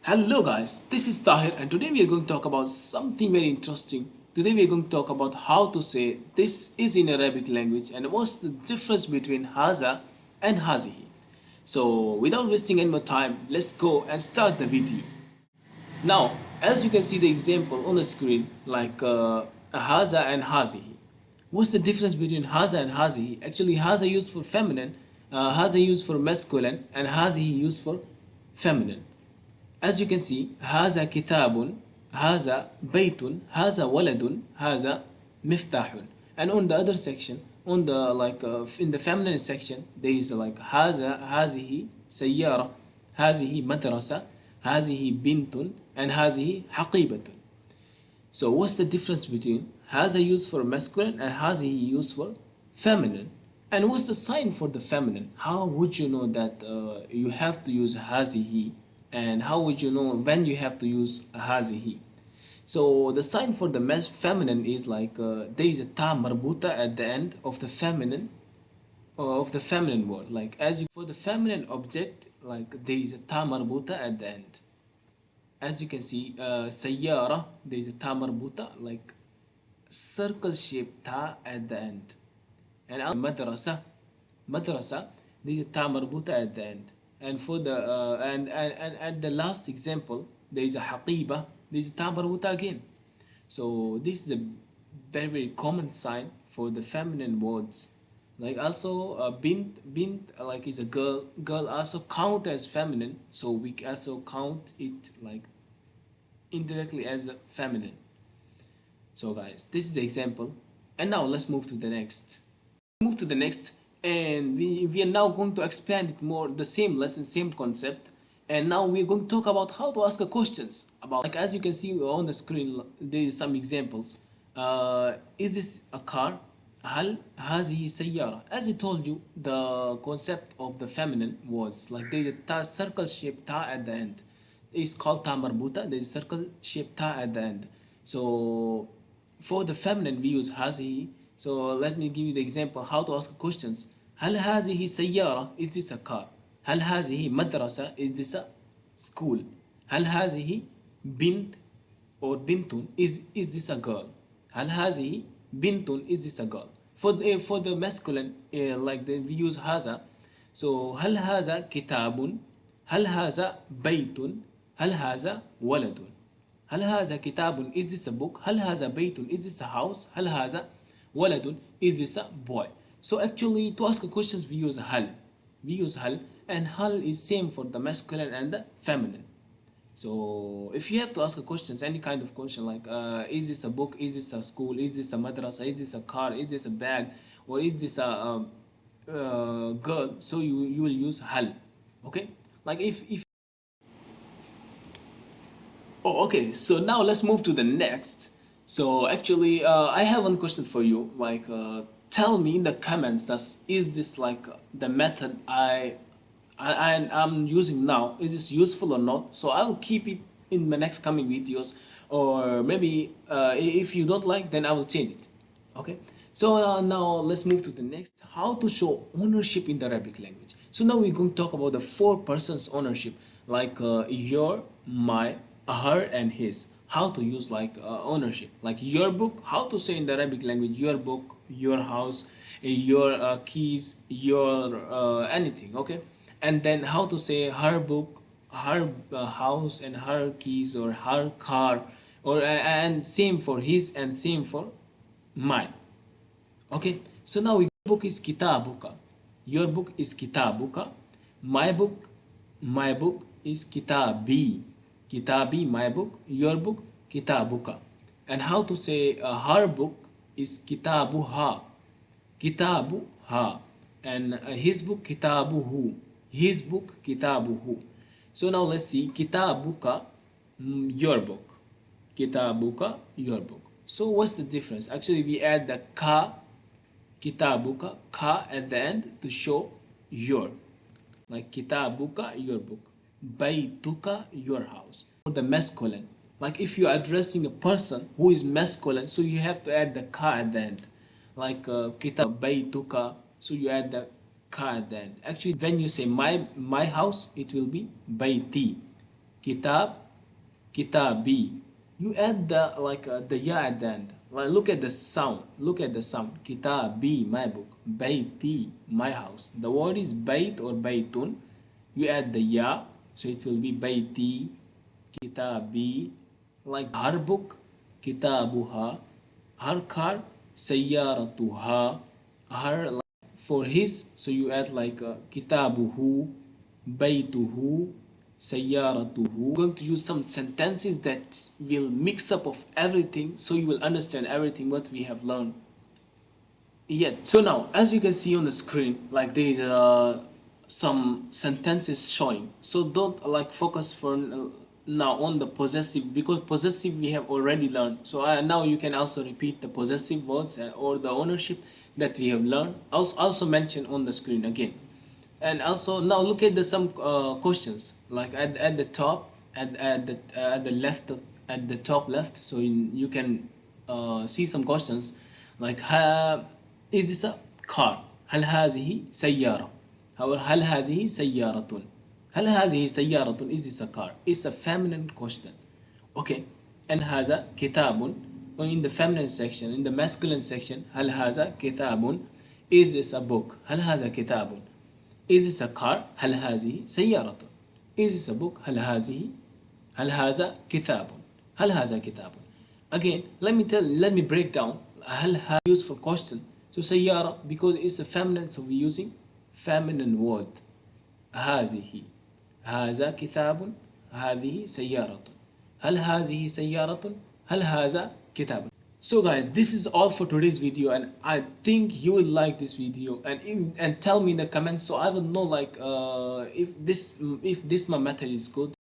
Hello guys, this is Tahir and today we are going to talk about something very interesting. Today we are going to talk about how to say this is in Arabic language and what's the difference between Hādhā and Hādhihi. So without wasting any more time, let's go and start the video. Now, as you can see the example on the screen like Hādhā and Hādhihi. What's the difference between Hādhā and Hādhihi? Actually Hādhā used for feminine, Hādhā used for masculine and Hādhihi used for feminine. As you can see, هذا كتاب, هذا بيت, هذا ولد, هذا مفتاح. And on the other section, on the in the feminine section, there is like هذه سيارة, هذه مدرسة, هذه بنت, and هذه حقيبة. So what's the difference between هذا used for masculine and هذه used for feminine? And what's the sign for the feminine? How would you know that you have to use هذه? And how would you know when you have to use هذه? So the sign for the feminine is like there is a ta marbuta at the end of the feminine word. Like as you for the feminine object, like there is a ta marbuta at the end. As you can see, sayyara, there is a ta marbuta, like circle shaped ta at the end. And madrasa, there is a ta marbuta at the end. And for the and at the last example, there is a haqiba, there is a ta marbuta again. So this is a very common sign for the feminine words. Like also bint like is a girl also count as feminine, so we also count it like indirectly as a feminine. So guys, this is the example, and now let's move to the next. Move to the next, and we are now going to expand it more, the same lesson, same concept, and now we're going to talk about how to ask questions about, like as you can see on the screen, there is some examples. Is this a car? هل هذه سيارة? As I told you, the concept of the feminine was like the circle shaped ta at the end. It's called ta marbuta. There is circle shaped ta at the end. So for the feminine we use هذه. So let me give you the example how to ask questions. هل هذه سيارة? Is this a car? هل هذه مدرسة? Is this a school? هل هذه بنت or بنت? Is this a girl? هل هذه بنت? Is this a girl? For the masculine, we use هذا. So هل هذا كتاب? هل هذا بيت؟ هل هذا ولد؟ هل هذا كتاب? Is this a book? هل هذا بيت? Is this a house? هل هذا ولد? Is this a boy? So actually to ask questions we use هل. We use هل, and هل is same for the masculine and the feminine. So if you have to ask questions, any kind of question like is this a book, is this a school, is this a madrasa, is this a car, is this a bag, or is this a girl, so you will use hal. Okay, like if oh okay, so now let's move to the next. So actually I have one question for you, like tell me in the comments that is this like the method I'm using now, is this useful or not? So I will keep it in my next coming videos, or maybe if you don't like, then I will change it. Okay, so now let's move to the next, how to show ownership in the Arabic language. So now we're going to talk about the four persons ownership, like your, my, her, and his. How to use like ownership, like your book, how to say in the Arabic language your book, your house, your keys, your anything. Okay, and then how to say her book, her house, and her keys, or her car, or and same for his and same for mine. Okay, so now your book is kitabuka, your book is kitabuka, my book is kitabi, kitabi my book, your book kitabuka. And how to say her book is kitabuha, kitabuha, and his book kitabuhu, his book kitabuhu. So now let's see kitabuka, your book, kitabuka, your book. So what's the difference? Actually we add the ka, kitabuka, ka at the end to show your, like kitabuka, your book, baytuka, your house. For the masculine, like if you're addressing a person who is masculine, so you have to add the ka at the end, like kitab baytuka, so you add the ka at the end. Actually when you say my house, it will be bayti, Kitab, kitabi. You add the ya at the end. Like look at the sound. Look at the sound. Kitabi, my book. Bayti, my house. The word is bayt or baytun. You add the ya, so it will be bayti, kitabi. Like her book, kitabuha. Her car, sayyaratuha. Her like, for his, so you add kitabuhu, baytuhu, sayyaratuhu. Going to use some sentences that will mix up of everything, so you will understand everything what we have learned. Yet, so now as you can see on the screen, like there is some sentences showing. So don't focus for now on the possessive, because possessive we have already learned. So now you can also repeat the possessive words or the ownership that we have learned. Also mention on the screen again. And also now look at the some questions like at the top at the left at the top left. So you can see some questions like is this a car? هل هذه سيارة? Or هل هذه سيارة? هل هذه سيارة? Is this a car? It's a feminine question. Okay. And هذا كتاب. In the feminine section, in the masculine section, هل هذا كتاب? Is this a book? هل هذا كتاب? Is this a car? هل هذه سيارة? Is this a book? هل هذا كتاب? هل هذا كتاب? Again, let me break down. هل هذا used for question. So سيارة, because it's a feminine, so we're using feminine word. هذه. هذا كتاب. هذه سيارة. هل هذه سيارة? هل هذا كتاب? So guys, this is all for today's video, and I think you will like this video, and tell me in the comments, so I will know if this my method is good.